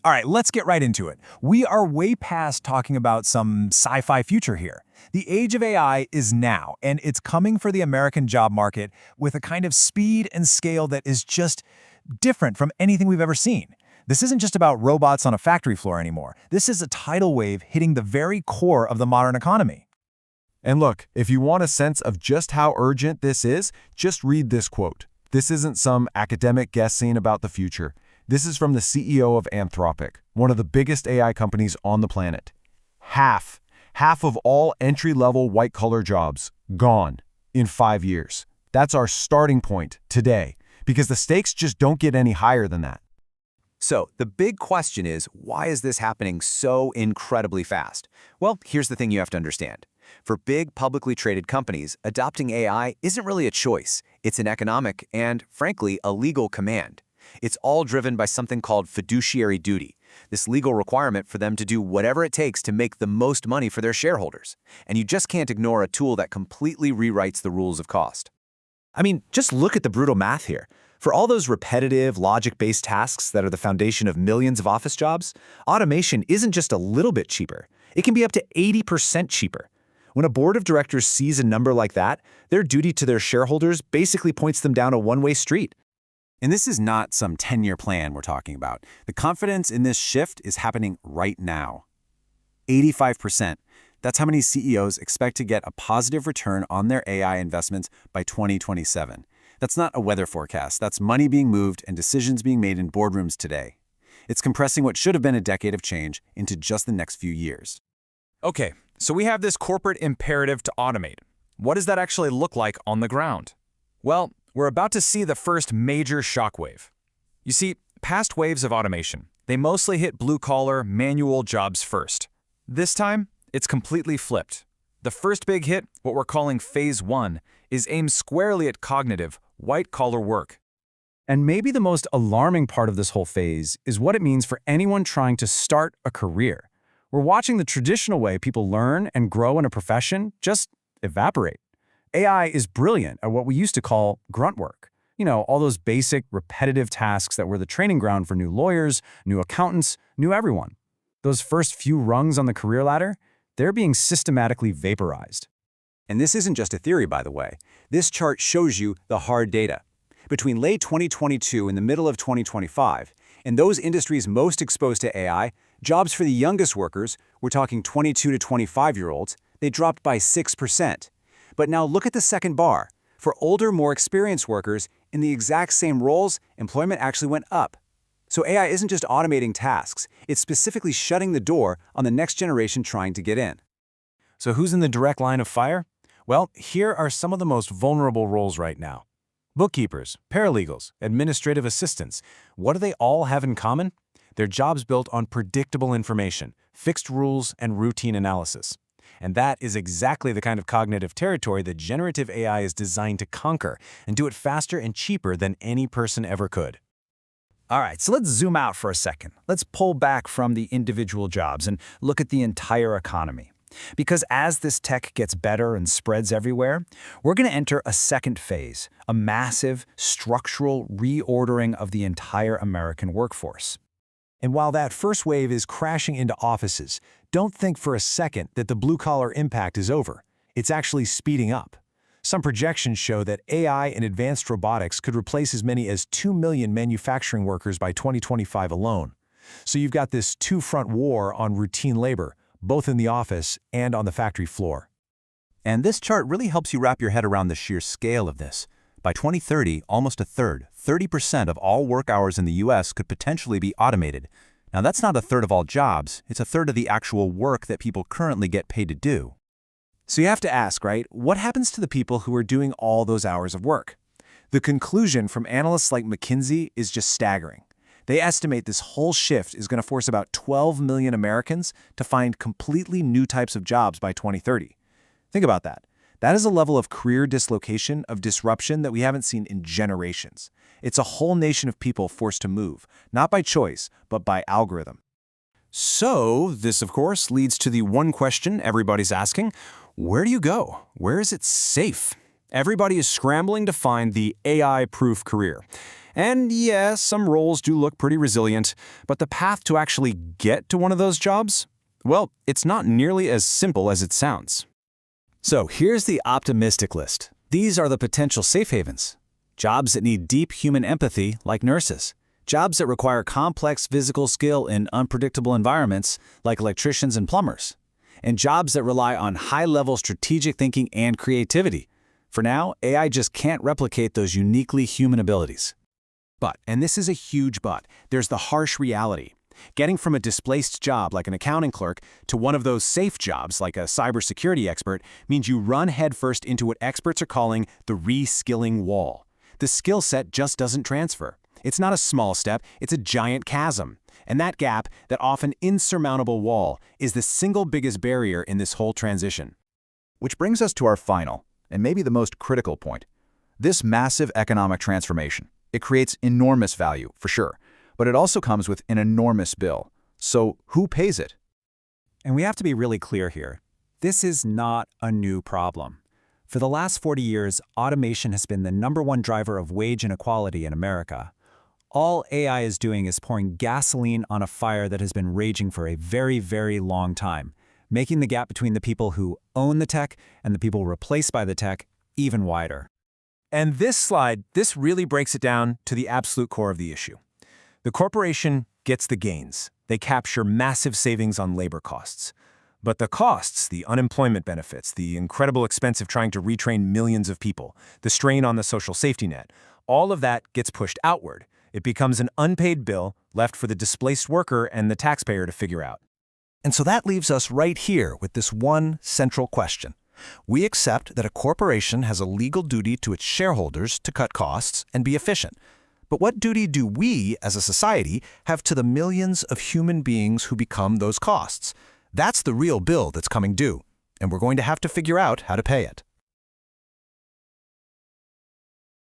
All right, let's get right into it. We are way past talking about some sci-fi future here. The age of AI is now, and it's coming for the American job market with a kind of speed and scale that is just different from anything we've ever seen. This isn't just about robots on a factory floor anymore. This is a tidal wave hitting the very core of the modern economy. And look, if you want a sense of just how urgent this is, just read this quote. This isn't some academic guessing about the future. This is from the CEO of Anthropic, one of the biggest AI companies on the planet. Half of all entry-level white-collar jobs gone in 5 years. That's our starting point today, because the stakes just don't get any higher than that. So the big question is, why is this happening so incredibly fast? Well, here's the thing you have to understand. For big publicly traded companies, adopting AI isn't really a choice. It's an economic and, frankly, a legal command. It's all driven by something called fiduciary duty, this legal requirement for them to do whatever it takes to make the most money for their shareholders. And you just can't ignore a tool that completely rewrites the rules of cost. I mean, just look at the brutal math here. For all those repetitive, logic-based tasks that are the foundation of millions of office jobs, automation isn't just a little bit cheaper. It can be up to 80% cheaper. When a board of directors sees a number like that, their duty to their shareholders basically points them down a one-way street. And this is not some 10-year plan we're talking about. The confidence in this shift is happening right now. 85%. That's how many CEOs expect to get a positive return on their AI investments by 2027. That's not a weather forecast. That's money being moved and decisions being made in boardrooms today. It's compressing what should have been a decade of change into just the next few years. Okay, so we have this corporate imperative to automate. What does that actually look like on the ground? Well, we're about to see the first major shockwave. You see, past waves of automation, they mostly hit blue-collar, manual jobs first. This time, it's completely flipped. The first big hit, what we're calling Phase 1, is aimed squarely at cognitive, white-collar work. And maybe the most alarming part of this whole phase is what it means for anyone trying to start a career. We're watching the traditional way people learn and grow in a profession just evaporate. AI is brilliant at what we used to call grunt work. You know, all those basic, repetitive tasks that were the training ground for new lawyers, new accountants, new everyone. Those first few rungs on the career ladder, they're being systematically vaporized. And this isn't just a theory, by the way. This chart shows you the hard data. Between late 2022 and the middle of 2025, in those industries most exposed to AI, jobs for the youngest workers, we're talking 22 to 25-year-olds, they dropped by 6%. But now look at the second bar. For older, more experienced workers, in the exact same roles, employment actually went up. So AI isn't just automating tasks, it's specifically shutting the door on the next generation trying to get in. So who's in the direct line of fire? Well, here are some of the most vulnerable roles right now. Bookkeepers, paralegals, administrative assistants. What do they all have in common? They're jobs built on predictable information, fixed rules, and routine analysis. And that is exactly the kind of cognitive territory that generative AI is designed to conquer and do it faster and cheaper than any person ever could. All right, so let's zoom out for a second. Let's pull back from the individual jobs and look at the entire economy. Because as this tech gets better and spreads everywhere, we're going to enter a second phase, a massive structural reordering of the entire American workforce. And while that first wave is crashing into offices, don't think for a second that the blue-collar impact is over. It's actually speeding up. Some projections show that AI and advanced robotics could replace as many as 2 million manufacturing workers by 2025 alone. So you've got this two-front war on routine labor, both in the office and on the factory floor. And this chart really helps you wrap your head around the sheer scale of this. By 2030, almost a third, 30% of all work hours in the US could potentially be automated. Now that's not a third of all jobs, it's a third of the actual work that people currently get paid to do. So you have to ask, right, what happens to the people who are doing all those hours of work? The conclusion from analysts like McKinsey is just staggering. They estimate this whole shift is going to force about 12 million Americans to find completely new types of jobs by 2030. Think about that. That is a level of career dislocation, of disruption that we haven't seen in generations. It's a whole nation of people forced to move, not by choice, but by algorithm. So, this of course leads to the one question everybody's asking, where do you go? Where is it safe? Everybody is scrambling to find the AI-proof career. And yeah, some roles do look pretty resilient, but the path to actually get to one of those jobs? Well, it's not nearly as simple as it sounds. So here's the optimistic list. These are the potential safe havens. Jobs that need deep human empathy, like nurses. Jobs that require complex physical skill in unpredictable environments, like electricians and plumbers. And jobs that rely on high-level strategic thinking and creativity. For now, AI just can't replicate those uniquely human abilities. But, and this is a huge but, there's the harsh reality. Getting from a displaced job like an accounting clerk to one of those safe jobs like a cybersecurity expert means you run headfirst into what experts are calling the re-skilling wall. The skill set just doesn't transfer. It's not a small step, it's a giant chasm. And that gap, that often insurmountable wall, is the single biggest barrier in this whole transition. Which brings us to our final, and maybe the most critical point. This massive economic transformation. It creates enormous value, for sure, but it also comes with an enormous bill. So who pays it? And we have to be really clear here. This is not a new problem. For the last 40 years, automation has been the #1 driver of wage inequality in America. All AI is doing is pouring gasoline on a fire that has been raging for a very, very long time, making the gap between the people who own the tech and the people replaced by the tech even wider. And this slide, this really breaks it down to the absolute core of the issue. The corporation gets the gains. They capture massive savings on labor costs. But the costs, the unemployment benefits, the incredible expense of trying to retrain millions of people, the strain on the social safety net, all of that gets pushed outward. It becomes an unpaid bill left for the displaced worker and the taxpayer to figure out. And so that leaves us right here with this one central question. We accept that a corporation has a legal duty to its shareholders to cut costs and be efficient. But what duty do we, as a society, have to the millions of human beings who become those costs? That's the real bill that's coming due, and we're going to have to figure out how to pay it.